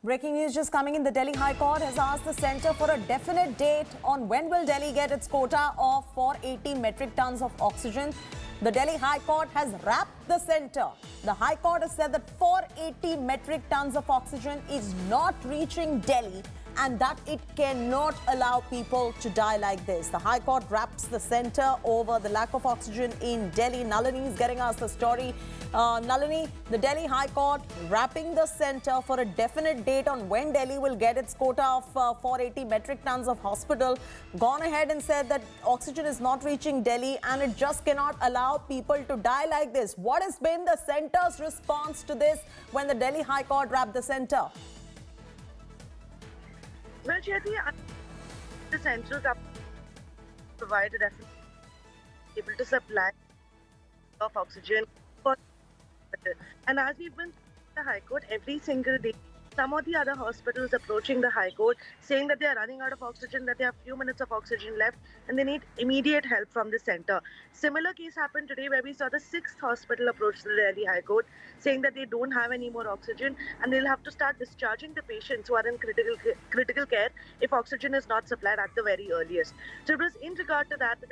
Breaking news just coming in. The Delhi High Court has asked the centre for a definite date on when will Delhi get its quota of 480 metric tons of oxygen. The Delhi High Court has wrapped the centre. The High Court has said that 480 metric tons of oxygen is not reaching Delhi and that it cannot allow people to die like this. The High Court wraps the centre over the lack of oxygen in Delhi. Nalini is getting us the story. Nalini, the Delhi High Court wrapping the centre for a definite date on when Delhi will get its quota of 480 metric tons of hospital. Gone ahead and said that oxygen is not reaching Delhi and it just cannot allow people to die like this. What has been the centre's response to this when the Delhi High Court wrapped the centre? Well, Jyoti, the central government provided able to supply of oxygen for, and as we've been the High Court every single day, some of the other hospitals approaching the High Court saying that they are running out of oxygen, that they have few minutes of oxygen left and they need immediate help from the centre. Similar case happened today where we saw the 6th hospital approach the Delhi High Court saying that they don't have any more oxygen and they'll have to start discharging the patients who are in critical care if oxygen is not supplied at the very earliest. So it was in regard to that the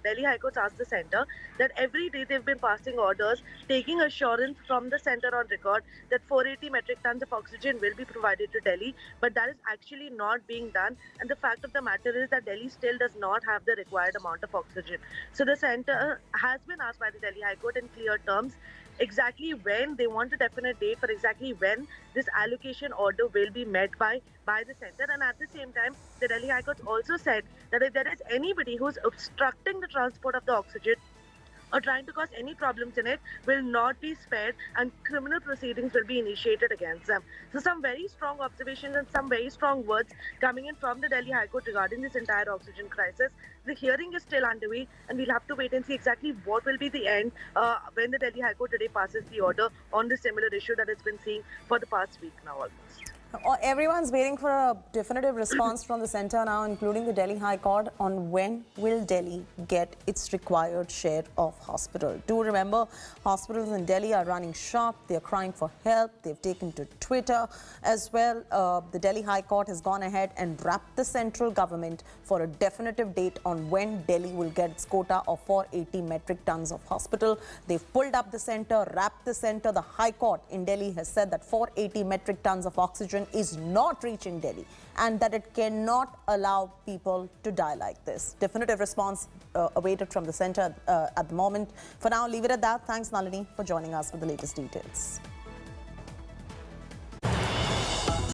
Delhi High Court asked the centre that every day they've been passing orders, taking assurance from the centre on record that 480 metric tons of oxygen will be provided to Delhi, but that is actually not being done. And the fact of the matter is that Delhi still does not have the required amount of oxygen. So the centre has been asked by the Delhi High Court in clear terms exactly when they want a definite date for exactly when this allocation order will be met by the centre. And at the same time, the Delhi High Court also said that if there is anybody who's obstructing the transport of the oxygen or trying to cause any problems in it, will not be spared and criminal proceedings will be initiated against them. So some very strong observations and some very strong words coming in from the Delhi High Court regarding this entire oxygen crisis. The hearing is still underway and we'll have to wait and see exactly what will be the end when the Delhi High Court today passes the order on the similar issue that it's been seeing for the past week now almost. Everyone's waiting for a definitive response from the centre now, including the Delhi High Court, on when will Delhi get its required share of hospital. Do remember, hospitals in Delhi are running short. They're crying for help. They've taken to Twitter as well. The Delhi High Court has gone ahead and wrapped the central government for a definitive date on when Delhi will get its quota of 480 metric tons of hospital. They've pulled up the centre, wrapped the centre. The High Court in Delhi has said that 480 metric tons of oxygen is not reaching Delhi and that it cannot allow people to die like this. Definitive response awaited from the centre at the moment. For now, leave it at that. Thanks, Nalini, for joining us with the latest details.